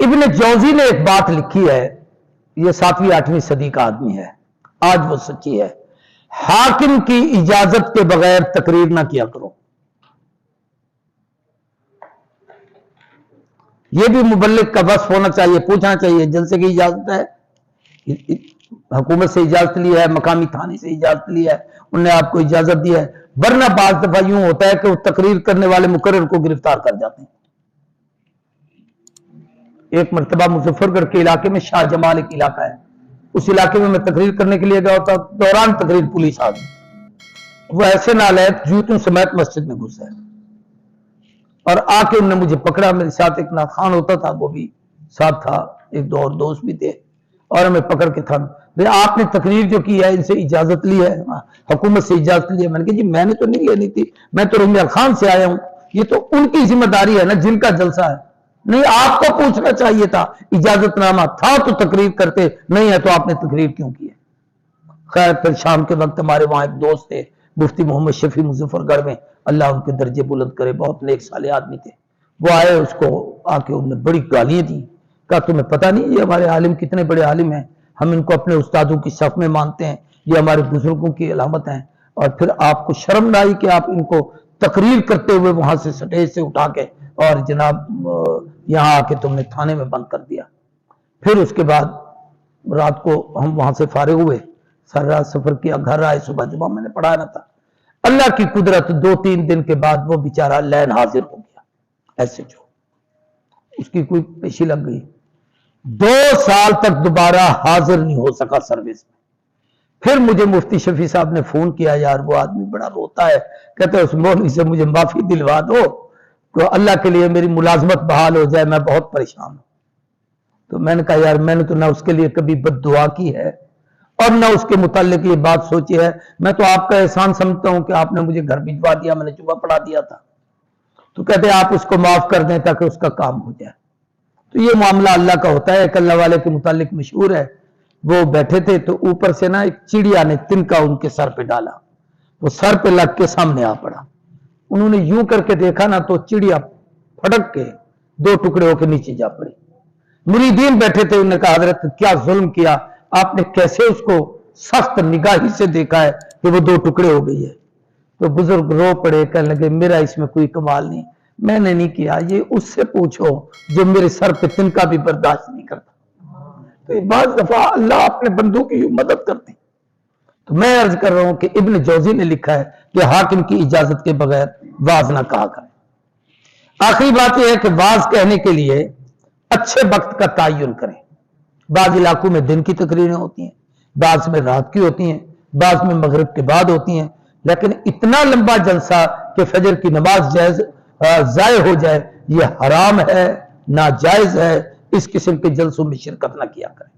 इब्न जौजी ने एक बात लिखी है, ये 7वीं-8वीं सदी का आदमी है, आज वो सच्ची है। हाकिम की इजाजत के बगैर तकरीर ना किया करो। यह भी मुबल्लिग का वस्फ होना चाहिए, पूछना चाहिए जलसे की इजाजत है, हुकूमत से इजाजत ली है, मकामी थाने से इजाजत ली है, उनने आपको इजाजत दी है। वरना बाज दफा यूं होता है कि वो तकरीर करने वाले मुकर्रर को गिरफ्तार कर जाते हैं। एक मरतबा मुजफ्फरगढ़ के इलाके में शाह जमाल एक इलाका है, उस इलाके में मैं तकरीर करने के लिए गया था। दौरान तकरीर पुलिस आ गई, वो ऐसे नालायक जूतों समेत मस्जिद में घुस गए और आके उन्होंने मुझे पकड़ा। मेरे साथ एक नाखान होता था, वो भी साथ था, एक दो और दोस्त भी थे, और हमें पकड़ के था, भाई आपने तकरीर जो की है इनसे इजाजत ली है, हुकूमत से इजाजत ली है। मैंने कहा जी मैंने तो नहीं लेनी थी, मैं तो रंगीला खान से आया हूं, ये तो उनकी जिम्मेदारी है ना जिनका जलसा है, नहीं आपको पूछना चाहिए था, इजाजतनामा था तो तकरीर करते, नहीं है तो आपने तकरीर क्यों की है। खैर फिर शाम के वक्त हमारे वहां एक दोस्त थे मुफ्ती मोहम्मद शफी मुजफ्फरगढ़ में, अल्लाह उनके दर्जे बुलंद करे, बहुत नेक साले आदमी थे। वो आए, उसको आके उन्होंने बड़ी गालियां दी, कहा तुम्हें पता नहीं ये हमारे आलिम कितने बड़े आलिम हैं, हम इनको अपने उस्तादों की सफ में मानते हैं, ये हमारे बुजुर्गों की अलामत हैं, और फिर आपको शर्म ना आई कि आप इनको तकरीर करते हुए वहां से स्टेज से उठा के और जनाब यहां आके तुमने थाने में बंद कर दिया। फिर उसके बाद रात को हम वहां से फारिग हुए, सारी रात सफर किया, घर आए, सुबह जुमा मैंने पढ़ाना था। अल्लाह की कुदरत 2-3 दिन के बाद वो बेचारा लैन हाजिर हो गया, ऐसे जो उसकी कोई पेशी लग गई, 2 साल तक दोबारा हाजिर नहीं हो सका सर्विस में। फिर मुझे मुफ्ती शफी साहब ने फोन किया, यार वो आदमी बड़ा रोता है, कहते उस मौलवी से मुझे माफी दिलवा दो, तो अल्लाह के लिए मेरी मुलाजमत बहाल हो जाए, मैं बहुत परेशान हूं। तो मैंने कहा यार मैंने तो ना उसके लिए कभी बद्दुआ की है और ना उसके मुताल्लिक ये बात सोची है, मैं तो आपका एहसान समझता हूं कि आपने मुझे घर भिजवा दिया, मैंने जुमा पढ़ा दिया था। तो कहते आप उसको माफ कर दें ताकि उसका काम हो जाए। तो ये मामला अल्लाह का होता है। एक अल्लाह वाले के मुताल्लिक मशहूर है, वो बैठे थे तो ऊपर से ना एक चिड़िया ने तिनका उनके सर पे डाला, वो सर पे लग के सामने आ पड़ा। उन्होंने यूं करके देखा ना तो चिड़िया फटक के 2 टुकड़े होकर नीचे जा पड़ी। मुरीदीन बैठे थे, उन्होंने कहा हजरत क्या जुल्म किया आपने, कैसे उसको सख्त निगाही से देखा है कि वो 2 टुकड़े हो गई है। तो बुजुर्ग रो पड़े, कहने लगे मेरा इसमें कोई कमाल नहीं, मैंने नहीं किया, ये उससे पूछो जो मेरे सर पे तिनका भी बर्दाश्त नहीं करता। तो बाज़ दफा अल्लाह अपने बंदों की मदद करती। तो मैं अर्ज कर रहा हूं कि इब्न जौजी ने लिखा है कि हाकिम की इजाजत के बगैर वाज ना कहा करें। आखिरी बात यह है कि वाज कहने के लिए अच्छे वक्त का तयन करें। बाज इलाकों में दिन की तकरीरें होती हैं, बाज में रात की होती हैं, बाज में मगरिब के बाद होती हैं, लेकिन इतना लंबा जलसा कि फजर की नमाज जाय हो जाए, यह हराम है, नाजायज है। इस किस्म के जलसों में शिरकत ना किया करें।